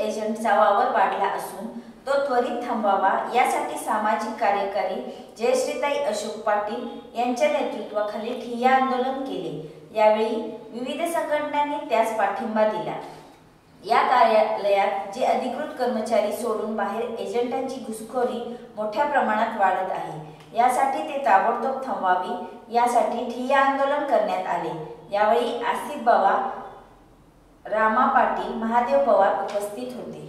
एजंटचा वावर वाढला असून तो त्वरित थांबवावा यासाठी सामाजिक कार्यकारी जयश्रीताई अशोक पाटील यांच्या नेतृत्वाखाली ठिय्या आंदोलन केले। यावेळी विविध संघटनांनी त्यास पाठिंबा दिला। या कार्यालयात जे अधिकृत कर्मचारी सोडून बाहेर एजंटांची घुसखोरी मोठ्या प्रमाणात वाढत आहे, यासाठी ते ताबडतोब थांबवावी यासाठी ठिय्या आंदोलन करण्यात आले। यावेळी आसिफ बावा, रामा पाटील, महादेव पवार उपस्थित होते।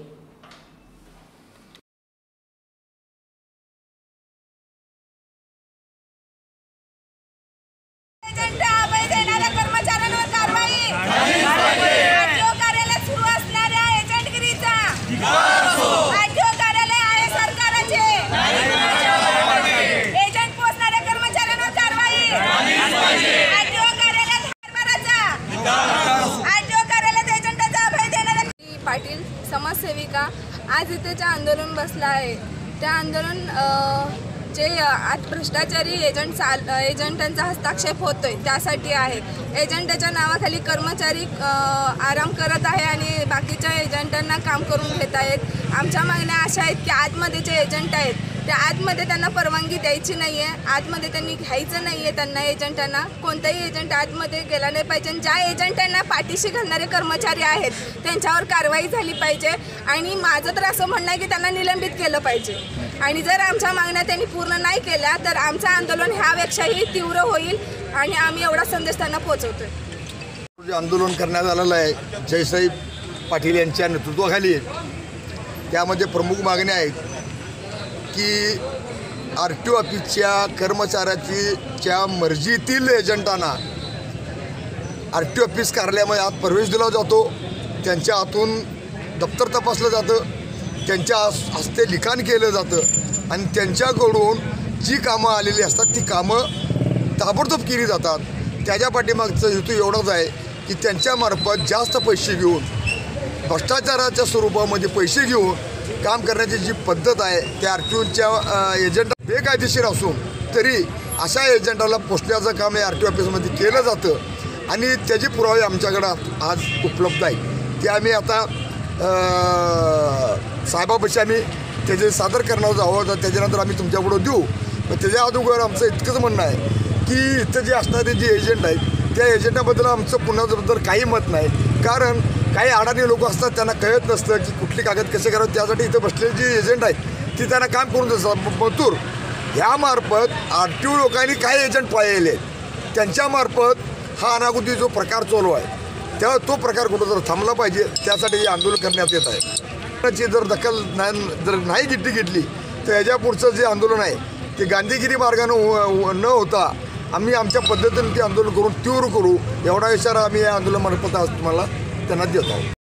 पाटील समाजसेविका आज इथेच्या आंदोलन बसला आहे। त्या आंदोलन जे आज भ्रष्टाचारी एजंटांचा हस्तक्षेप होतोय त्यासाठी आहे। एजंटाच्या नावाखाली कर्मचारी आराम करत आहे आणि बाकीच्या एजंटांना काम करून घेत आहेत। आमच्या मागण्या अशा आहेत की आतमध्ये जे एजंट आहेत त्या आतमध्ये त्यांना परवानगी द्यायची नाही आहे, आतमध्ये त्यांनी घ्यायचं नाही आहे। त्यांना एजंटांना कोणताही एजंट आतमध्ये गेला नाही पाहिजे। ज्या एजंटांना पाठीशी घालणारे कर्मचारी आहेत त्यांच्यावर कारवाई झाली पाहिजे आणि माझं तर असं म्हणणं आहे की त्यांना निलंबित केलं पाहिजे आणि जर आमच्या मागण्या त्यांनी पूर्ण नाही केल्या तर आमचं आंदोलन ह्यापेक्षाही तीव्र होईल आणि आम्ही एवढा संदेश त्यांना पोहोचवतोय। आंदोलन करण्यात आलेलं आहे जयश्री पाटील यांच्या नेतृत्वाखाली। त्यामध्ये प्रमुख मागण्या आहेत की RTO ऑफिसच्या कर्मचाऱ्याच्या मर्जीतील एजंटांना RTO ऑफिस कार्यालयामध्ये आत प्रवेश दिला जातो, त्यांच्या हातून दप्तर तपासलं जातं, त्यांच्या हस्ते लिखाण केलं जातं आणि त्यांच्याकडून जी कामं आलेली असतात ती कामं ताबडतोब केली जातात। त्याच्या पाठीमागचा हेतू एवढाच आहे की त्यांच्यामार्फत जास्त पैसे घेऊन भ्रष्टाचाराच्या स्वरूपामध्ये पैसे घेऊन काम करण्याची जी पद्धत आहे त्या RTOच्या एजंट बेकायदेशीर असून तरी अशा एजंटाला पोचण्याचं काम हे RTO ऑफिसमध्ये केलं जातं आणि त्याचे पुरावे आमच्याकडं आज उपलब्ध आहेत। ते आम्ही आता साहेबापाशी आम्ही त्याचे सादर करणार आहोत, त्याच्यानंतर आम्ही तुमच्यापुढं देऊ। पण त्याच्या अगोदर आमचं इतकंच म्हणणं आहे की इथं जे असणारे जे एजंट आहेत त्या एजंटाबद्दल आमचं पुन्हाबद्दल काही मत नाही, कारण काही अडाणी लोक असतात त्यांना कळत नसतं की कुठली कागद कसे करावे। त्यासाठी इथं बसलेले जे एजंट आहेत ती त्यांना काम करून देतात। मजूर ह्यामार्फत RTO लोकांनी काही एजंट पाळलेले आहेत, त्यांच्यामार्फत हा अनागोदी जो प्रकार चालू आहे तेव्हा तो प्रकार कुठं जर थांबला पाहिजे त्यासाठी हे आंदोलन करण्यात येत आहे। त्याची जर दखल नाही घेतली तर याच्या पुढचं जे आंदोलन आहे ते गांधीगिरी मार्गानं न होता आम्ही आमच्या पद्धतीने ते आंदोलन करून तीव्र करू एवढा इशारा आम्ही या आंदोलनामार्फत आज तुम्हाला त्यांना देत आहोत।